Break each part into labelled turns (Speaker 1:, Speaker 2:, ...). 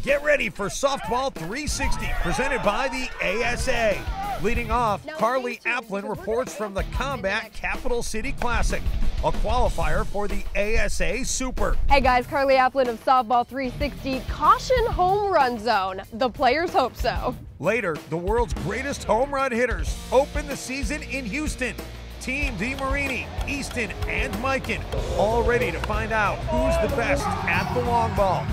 Speaker 1: Get ready for Softball 360, presented by the ASA. Leading off, Carly Applin reports from the Combat Capital City Classic, a qualifier for the ASA Super.
Speaker 2: Hey guys, Carly Applin of Softball 360. Caution home run zone. The players hope so.
Speaker 1: Later, the world's greatest home run hitters open the season in Houston. Team DeMarini, Easton, and Mikan all ready to find out who's the best at the long ball.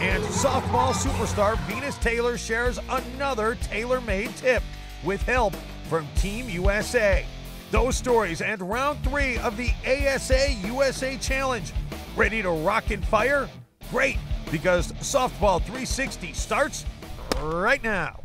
Speaker 1: And softball superstar Venus Taylor shares another tailor-made tip with help from Team USA. Those stories and round 3 of the ASA USA Challenge. Ready to rock and fire? Great, because Softball 360 starts right now.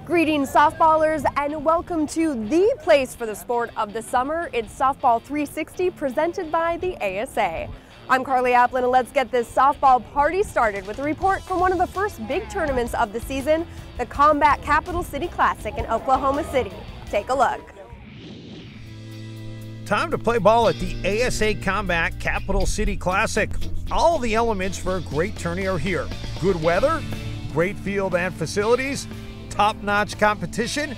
Speaker 2: Greetings, softballers, and welcome to the place for the sport of the summer. It's Softball 360, presented by the ASA. I'm Carly Applin, and let's get this softball party started with a report from one of the first big tournaments of the season, the Combat Capital City Classic in Oklahoma City. Take a look.
Speaker 1: Time to play ball at the ASA Combat Capital City Classic. All the elements for a great tourney are here. Good weather, great field and facilities, top-notch competition.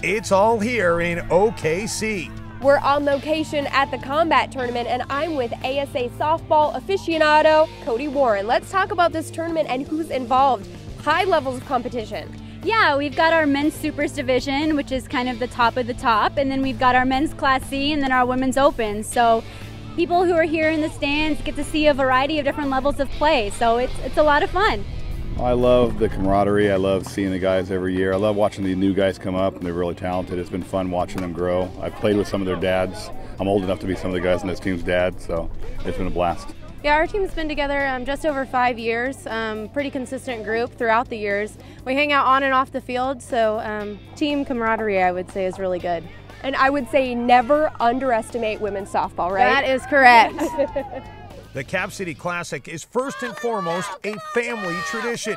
Speaker 1: It's all here in OKC.
Speaker 2: We're on location at the Combat Tournament, and I'm with ASA softball aficionado Cody Warren. Let's talk about this tournament and who's involved. High levels of competition.
Speaker 3: Yeah, we've got our men's supers division, which is kind of the top of the top, and then we've got our men's Class C and then our women's open. So people who are here in the stands get to see a variety of different levels of play, so it's a lot of fun.
Speaker 4: I love the camaraderie. I love seeing the guys every year. I love watching the new guys come up, and they're really talented. It's been fun watching them grow. I've played with some of their dads. I'm old enough to be some of the guys on this team's dad, so it's been a blast.
Speaker 5: Yeah, our team's been together just over 5 years. Pretty consistent group throughout the years. We hang out on and off the field, so team camaraderie, I would say, is really good.
Speaker 2: And I would say never underestimate women's softball, right?
Speaker 5: That is correct.
Speaker 1: The Cap City Classic is first and foremost a family tradition.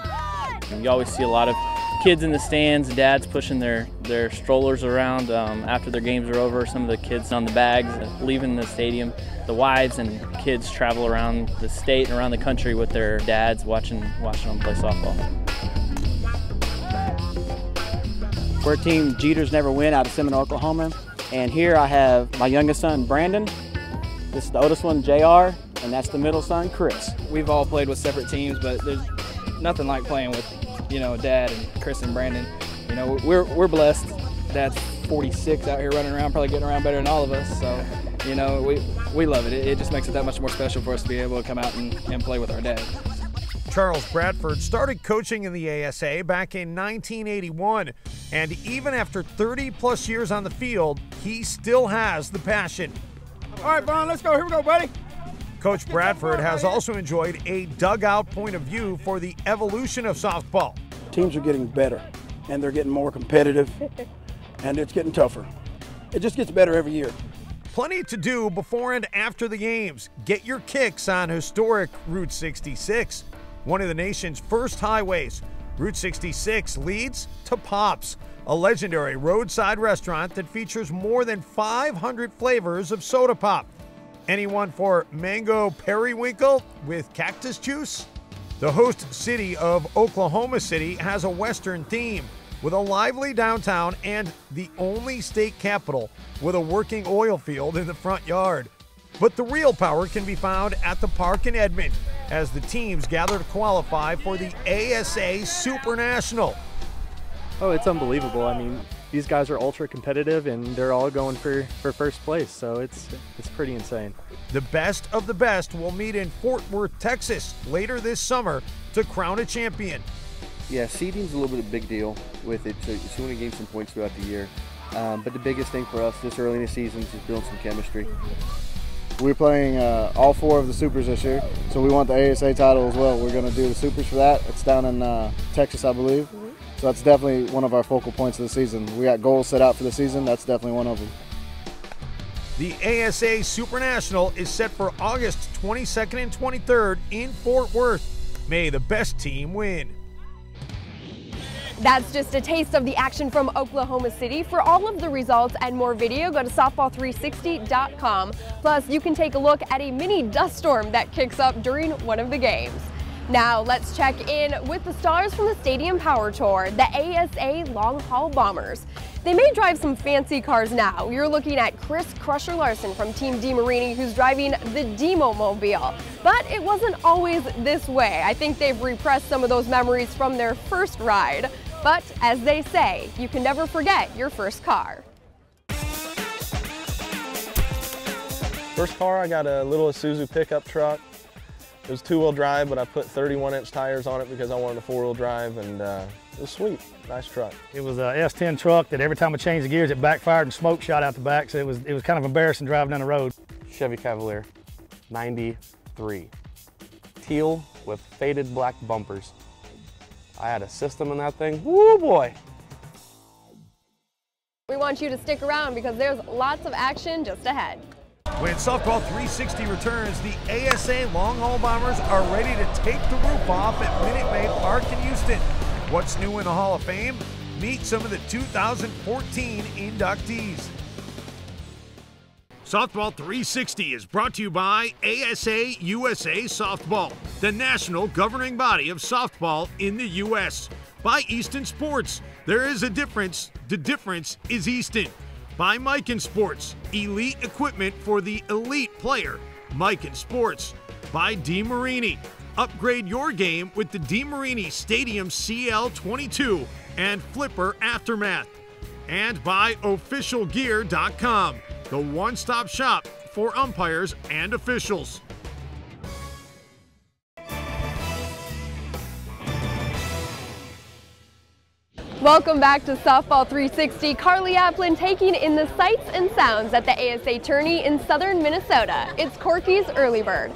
Speaker 6: You always see a lot of kids in the stands, dads pushing their strollers around after their games are over. Some of the kids on the bags leaving the stadium. The wives and kids travel around the state and around the country with their dads watching them play softball.
Speaker 7: We're Team Jeter's Never Win out of Seminole, Oklahoma. And here I have my youngest son, Brandon. This is the oldest one, JR. And that's the middle son, Chris.
Speaker 8: We've all played with separate teams, but there's nothing like playing with, Dad and Chris and Brandon. We're blessed. Dad's 46 out here running around, probably getting around better than all of us. So, we love it. It just makes it that much more special for us to be able to come out and play with our dad.
Speaker 1: Charles Bradford started coaching in the ASA back in 1981, and even after 30-plus years on the field, he still has the passion.
Speaker 9: All right, Vaughn, let's go. Here we go, buddy.
Speaker 1: Coach Bradford has also enjoyed a dugout point of view for the evolution of softball.
Speaker 9: Teams are getting better, and they're getting more competitive, and it's getting tougher. It just gets better every year.
Speaker 1: Plenty to do before and after the games. Get your kicks on historic Route 66, one of the nation's first highways. Route 66 leads to Pops, a legendary roadside restaurant that features more than 500 flavors of soda pop. Anyone for mango periwinkle with cactus juice? The host city of Oklahoma City has a Western theme with a lively downtown and the only state capital with a working oil field in the front yard. But the real power can be found at the park in Edmond as the teams gather to qualify for the ASA Super National.
Speaker 10: Oh, it's unbelievable. I mean, these guys are ultra competitive and they're all going for first place, so it's pretty insane.
Speaker 1: The best of the best will meet in Fort Worth, Texas later this summer to crown a champion.
Speaker 11: Yeah, seeding's a little bit of a big deal with it, so you want to gain some points throughout the year. But the biggest thing for us this early in the season is building some chemistry.
Speaker 12: We're playing all 4 of the Supers this year, so we want the ASA title as well. We're going to do the Supers for that. It's down in Texas, I believe. So that's definitely one of our focal points of the season. We got goals set out for the season. That's definitely one of them.
Speaker 1: The ASA Super National is set for August 22nd and 23rd in Fort Worth. May the best team win.
Speaker 2: That's just a taste of the action from Oklahoma City. For all of the results and more video, go to softball360.com. Plus, you can take a look at a mini dust storm that kicks up during one of the games. Now, let's check in with the stars from the Stadium Power Tour, the ASA Long Haul Bombers. They may drive some fancy cars now. You're looking at Chris Crusher Larson from Team DeMarini, who's driving the Demo-mobile. But it wasn't always this way. I think they've repressed some of those memories from their first ride. But as they say, you can never forget your first car.
Speaker 13: First car, I got a little Isuzu pickup truck. It was 2-wheel drive, but I put 31-inch tires on it because I wanted a 4-wheel drive, and it was sweet. Nice truck.
Speaker 14: It was a S10 truck that every time I changed the gears, it backfired and smoke shot out the back, so it was kind of embarrassing driving down the road.
Speaker 15: Chevy Cavalier, 93. Teal with faded black bumpers. I had a system in that thing. Woo boy!
Speaker 2: We want you to stick around because there's lots of action just ahead.
Speaker 1: When Softball 360 returns, the ASA Long Haul Bombers are ready to take the roof off at Minute Maid Park in Houston. What's new in the Hall of Fame? Meet some of the 2014 inductees. Softball 360 is brought to you by ASA USA Softball, the national governing body of softball in the U.S. By Easton Sports, there is a difference. The difference is Easton. By Miken Sports, elite equipment for the elite player. Miken Sports. By DeMarini. Upgrade your game with the DeMarini Stadium CL22 and Flipper Aftermath. And by OfficialGear.com, the one-stop shop for umpires and officials.
Speaker 2: Welcome back to Softball 360. Carly Applin taking in the sights and sounds at the ASA Tourney in southern Minnesota. It's Corky's Early Bird.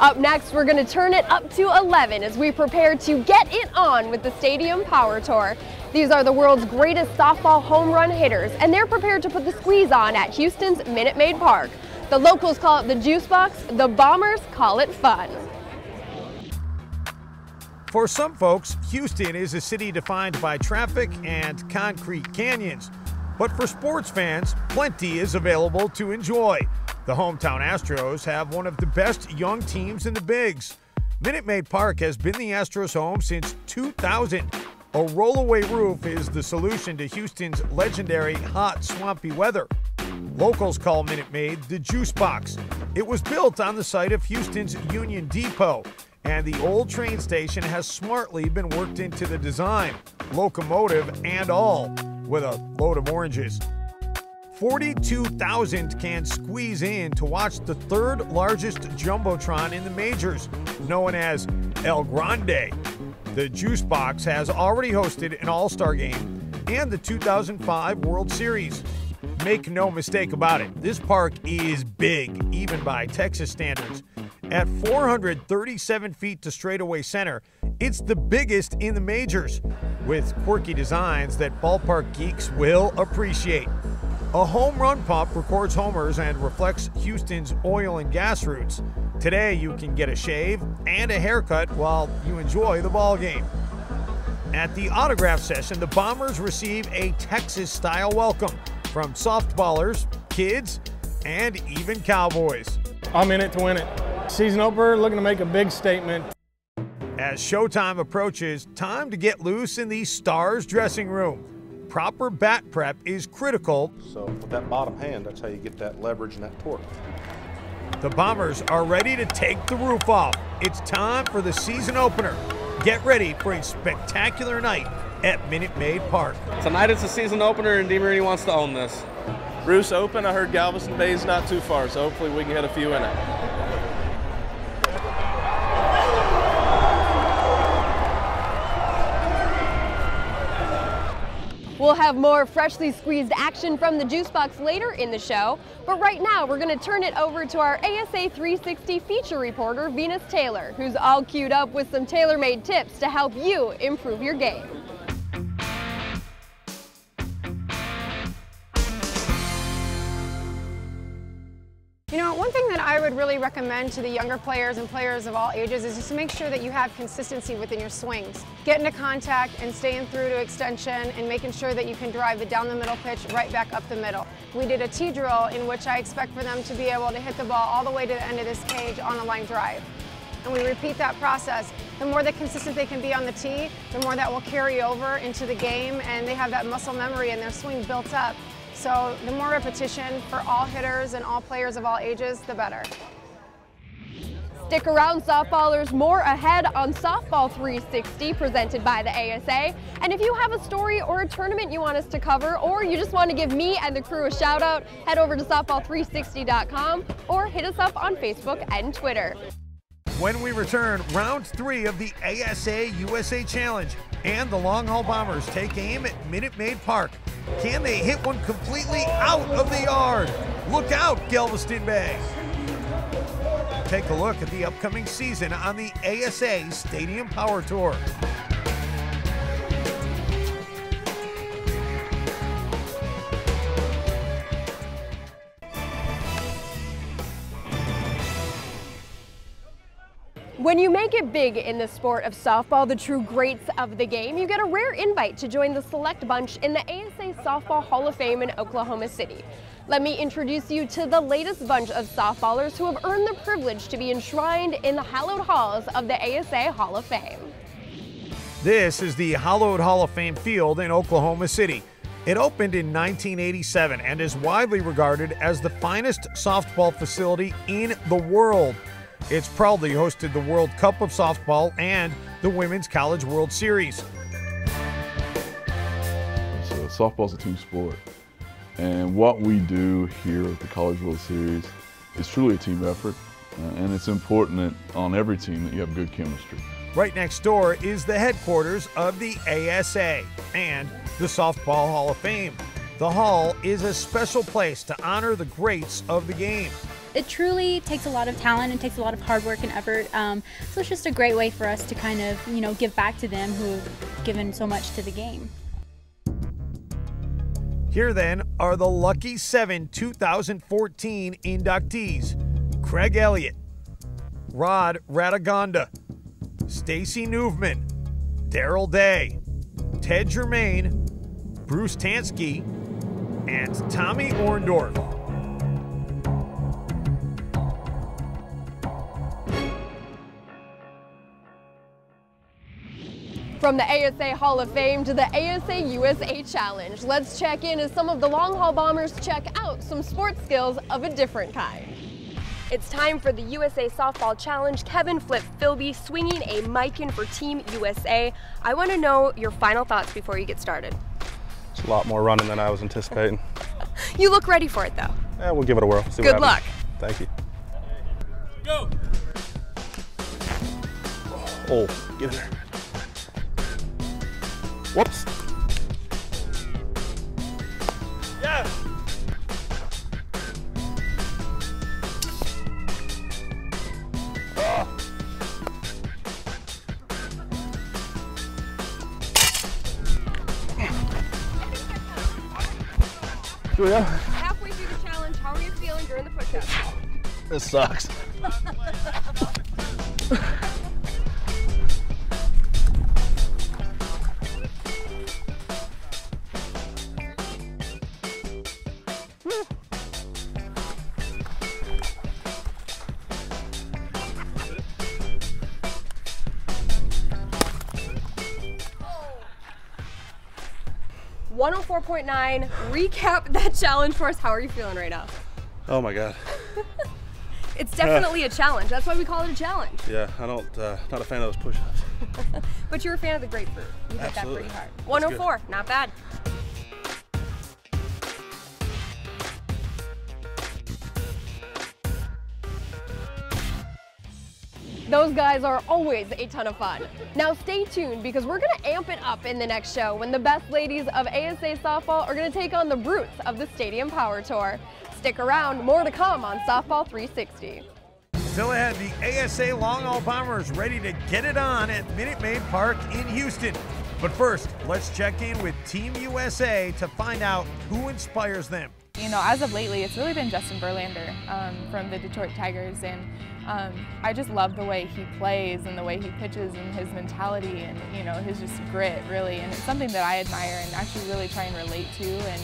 Speaker 2: Up next, we're going to turn it up to 11 as we prepare to get it on with the Stadium Power Tour. These are the world's greatest softball home run hitters, and they're prepared to put the squeeze on at Houston's Minute Maid Park. The locals call it the juice box, the Bombers call it fun.
Speaker 1: For some folks, Houston is a city defined by traffic and concrete canyons. But for sports fans, plenty is available to enjoy. The hometown Astros have one of the best young teams in the Bigs. Minute Maid Park has been the Astros' home since 2000. A rollaway roof is the solution to Houston's legendary hot, swampy weather. Locals call Minute Maid the Juice Box. It was built on the site of Houston's Union Depot, and the old train station has smartly been worked into the design, locomotive and all, with a load of oranges. 42,000 can squeeze in to watch the third largest Jumbotron in the majors, known as El Grande. The Juice Box has already hosted an All-Star game and the 2005 World Series. Make no mistake about it, this park is big, even by Texas standards. At 437 feet to straightaway center, it's the biggest in the majors, with quirky designs that ballpark geeks will appreciate. A home run pump records homers and reflects Houston's oil and gas roots. Today, you can get a shave and a haircut while you enjoy the ball game. At the autograph session, the Bombers receive a Texas-style welcome from softballers, kids, and even cowboys.
Speaker 16: I'm in it to win it. Season opener, looking to make a big statement.
Speaker 1: As showtime approaches, time to get loose in the Stars dressing room. Proper bat prep is critical.
Speaker 17: So with that bottom hand, that's how you get that leverage and that torque.
Speaker 1: The Bombers are ready to take the roof off. It's time for the season opener. Get ready for a spectacular night at Minute Maid Park.
Speaker 18: Tonight it's a season opener and DeMarini wants to own this.
Speaker 13: Bruce Open, I heard Galveston Bay's not too far, so hopefully we can hit a few in it.
Speaker 2: We'll have more freshly squeezed action from the Juice Box later in the show, but right now we're going to turn it over to our ASA 360 feature reporter, Venus Taylor, who's all queued up with some tailor-made tips to help you improve your game.
Speaker 19: You know, one thing that I would really recommend to the younger players and players of all ages is just to make sure that you have consistency within your swings. Get into contact and staying through to extension and making sure that you can drive the down the middle pitch right back up the middle. We did a tee drill in which I expect for them to be able to hit the ball all the way to the end of this cage on a line drive. And we repeat that process. The more consistent they can be on the tee, the more that will carry over into the game, and they have that muscle memory and their swing built up. So the more repetition for all hitters and all players of all ages, the better.
Speaker 2: Stick around, softballers. More ahead on Softball 360 presented by the ASA. And if you have a story or a tournament you want us to cover, or you just want to give me and the crew a shout out, head over to softball360.com or hit us up on Facebook and Twitter.
Speaker 1: When we return, round 3 of the ASA USA Challenge, and the Long Haul Bombers take aim at Minute Maid Park. Can they hit one completely out of the yard? Look out, Galveston Bay. Take a look at the upcoming season on the ASA Stadium Power Tour.
Speaker 2: When you make it big in the sport of softball, the true greats of the game, you get a rare invite to join the select bunch in the ASA Softball Hall of Fame in Oklahoma City. Let me introduce you to the latest bunch of softballers who have earned the privilege to be enshrined in the hallowed halls of the ASA Hall of Fame.
Speaker 1: This is the hallowed Hall of Fame field in Oklahoma City. It opened in 1987 and is widely regarded as the finest softball facility in the world. It's proudly hosted the World Cup of Softball and the Women's College World Series.
Speaker 20: So softball's a team sport, and what we do here at the College World Series is truly a team effort, and it's important that on every team that you have good chemistry.
Speaker 1: Right next door is the headquarters of the ASA and the Softball Hall of Fame. The hall is a special place to honor the greats of the game.
Speaker 3: It truly takes a lot of talent and takes a lot of hard work and effort. So it's just a great way for us to kind of, give back to them who've given so much to the game.
Speaker 1: Here then are the Lucky 7 2014 inductees. Craig Elliott, Rod Radagonda, Stacy Newman, Darrell Day, Ted Germain, Bruce Tansky, and Tommy Orndorff.
Speaker 2: From the ASA Hall of Fame to the ASA USA Challenge, let's check in as some of the Long Haul Bombers check out some sports skills of a different kind. It's time for the USA Softball Challenge. Kevin Flip Philby swinging a mic in for Team USA. I want to know your final thoughts before you get started.
Speaker 17: It's a lot more running than I was anticipating.
Speaker 2: You look ready for it though.
Speaker 17: Yeah, we'll give it a whirl. See
Speaker 2: Good luck.
Speaker 17: Thank you. Go! Oh, get in there. Whoops.
Speaker 1: Yeah.
Speaker 17: Julia.
Speaker 2: Halfway through the challenge, how are you feeling during the push-up?
Speaker 17: This sucks.
Speaker 2: .9, recap that challenge for us. How are you feeling right now?
Speaker 17: Oh my God.
Speaker 2: It's definitely a challenge. That's why we call it a challenge.
Speaker 17: Yeah, I don't, not a fan of those push-ups.
Speaker 2: But you're a fan of the grapefruit. You hit that pretty hard. 104, not bad. Those guys are always a ton of fun. Now stay tuned because we're gonna amp it up in the next show when the best ladies of ASA softball are gonna take on the brutes of the Stadium Power Tour. Stick around, more to come on Softball 360.
Speaker 1: Still ahead, the ASA Long Haul Bombers ready to get it on at Minute Maid Park in Houston. But first, let's check in with Team USA to find out who inspires them.
Speaker 21: You know, as of lately, it's really been Justin Verlander from the Detroit Tigers, and I just love the way he plays and the way he pitches and his mentality and, you know, his just grit, really. And it's something that I admire and actually really try and relate to and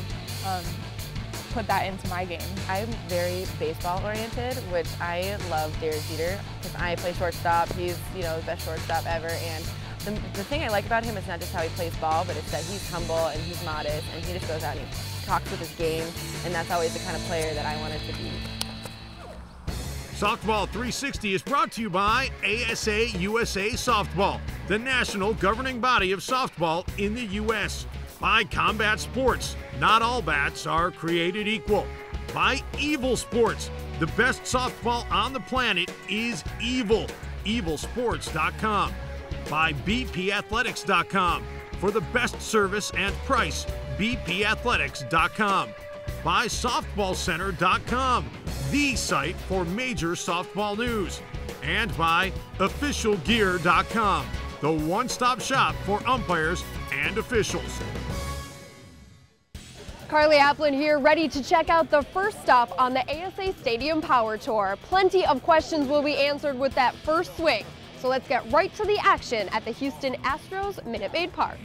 Speaker 21: put that into my game.
Speaker 22: I'm very baseball oriented, which I love Derek Jeter because I play shortstop. He's, you know, the best shortstop ever. And the thing I like about him is not just how he plays ball, but it's that he's humble and he's modest and he just goes out and he talks with his game, and that's always the kind of player that I wanted to be.
Speaker 1: Softball 360 is brought to you by ASA USA Softball, the national governing body of softball in the U.S. By Combat Sports, not all bats are created equal. By Evil Sports, the best softball on the planet is evil. evilsports.com. By bpathletics.com. For the best service and price, bpathletics.com. By softballcenter.com, the site for major softball news. And by officialgear.com, the one-stop shop for umpires and officials.
Speaker 2: Carly Applin here, ready to check out the first stop on the ASA Stadium Power Tour. Plenty of questions will be answered with that first swing. So let's get right to the action at the Houston Astros Minute Maid Park.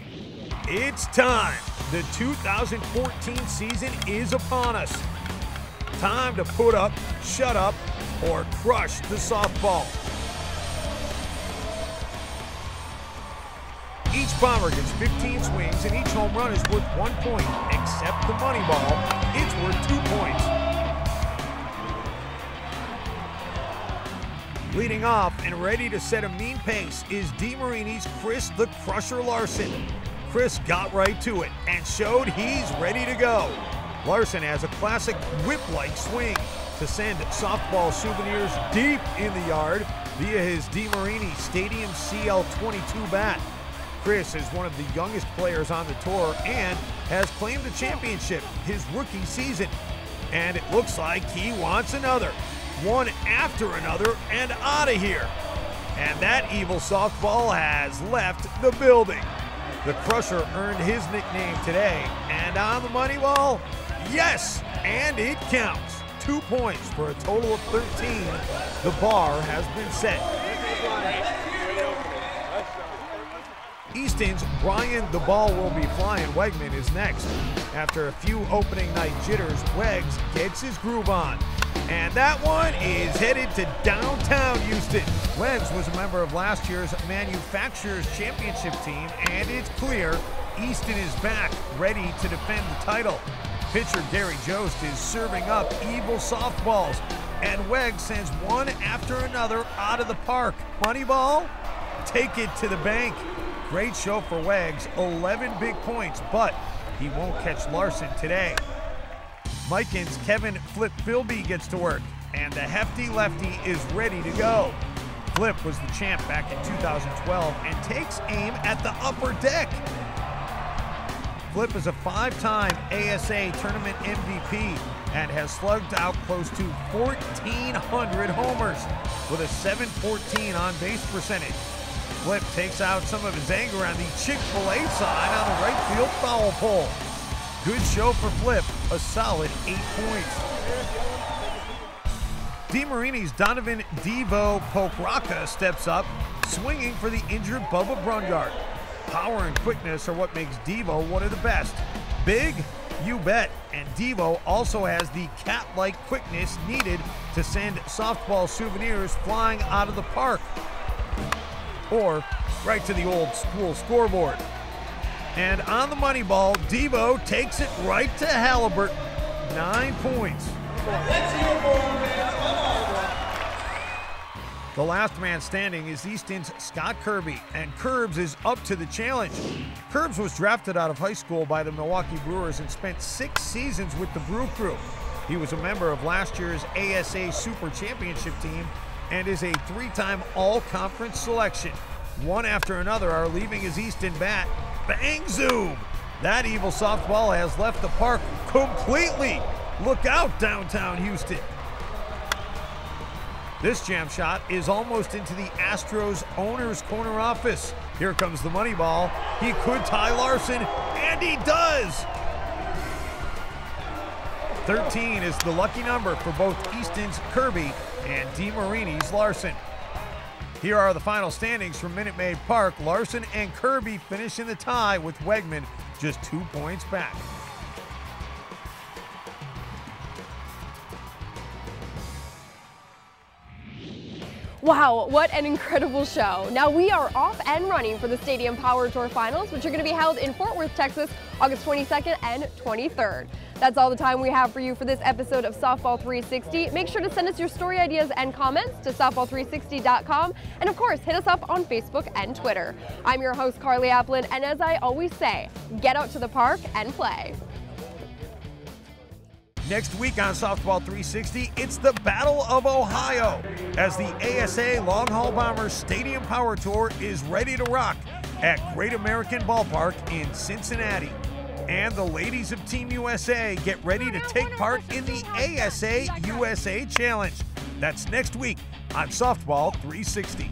Speaker 1: It's time. The 2014 season is upon us. Time to put up, shut up, or crush the softball. Each bomber gets 15 swings and each home run is worth 1 point, except the money ball, it's worth 2 points. Leading off and ready to set a mean pace is DeMarini's Chris the Crusher Larson. Chris got right to it and showed he's ready to go. Larson has a classic whip-like swing to send softball souvenirs deep in the yard via his DeMarini Stadium CL22 bat. Chris is one of the youngest players on the tour and has claimed the championship his rookie season. And it looks like he wants another. One after another and out of here. And that evil softball has left the building. The Crusher earned his nickname today. And on the money ball, yes, and it counts. 2 points for a total of 13. The bar has been set. Easton's Brian the Ball Will Be Flying Wegman is next. After a few opening night jitters, Wegs gets his groove on. And that one is headed to downtown Houston. Wegs was a member of last year's Manufacturers Championship team, and it's clear Easton is back, ready to defend the title. Pitcher Gary Jost is serving up evil softballs, and Wegs sends one after another out of the park. Moneyball, take it to the bank. Great show for Wegs, 11 big points, but he won't catch Larson today. Miken's Kevin Flip Philby gets to work, and the hefty lefty is ready to go. Flip was the champ back in 2012 and takes aim at the upper deck. Flip is a 5-time ASA tournament MVP and has slugged out close to 1,400 homers with a .714 on-base percentage. Flip takes out some of his anger on the Chick-fil-A sign on the right field foul pole. Good show for Flip, a solid 8 points. DeMarini's Donovan Devo Pokraka steps up, swinging for the injured Bubba Brungart. Power and quickness are what makes Devo one of the best. Big? You bet. And Devo also has the cat-like quickness needed to send softball souvenirs flying out of the park. Or right to the old school scoreboard. And on the money ball, Devo takes it right to Halliburton. 9 points. The last man standing is Easton's Scott Kirby, and Curbs is up to the challenge. Curbs was drafted out of high school by the Milwaukee Brewers and spent 6 seasons with the Brew Crew. He was a member of last year's ASA Super Championship team and is a 3-time all-conference selection. One after another are leaving his Easton bat. Bang zoom! That evil softball has left the park completely. Look out, downtown Houston. This jam shot is almost into the Astros owner's corner office. Here comes the money ball. He could tie Larson, and he does! 13 is the lucky number for both Easton's Kirby and DeMarini's Larson. Here are the final standings from Minute Maid Park. Larson and Kirby finish in the tie with Wegman just 2 points back.
Speaker 2: Wow, what an incredible show. Now we are off and running for the Stadium Power Tour Finals, which are going to be held in Fort Worth, Texas, August 22nd and 23rd. That's all the time we have for you for this episode of Softball 360. Make sure to send us your story ideas and comments to softball360.com, and of course, hit us up on Facebook and Twitter. I'm your host, Carly Applin, and as I always say, get out to the park and play.
Speaker 1: Next week on Softball 360, it's the Battle of Ohio as the ASA Long Haul Bombers Stadium Power Tour is ready to rock at Great American Ballpark in Cincinnati. And the ladies of Team USA get ready to take part in the ASA USA Challenge. That's next week on Softball 360.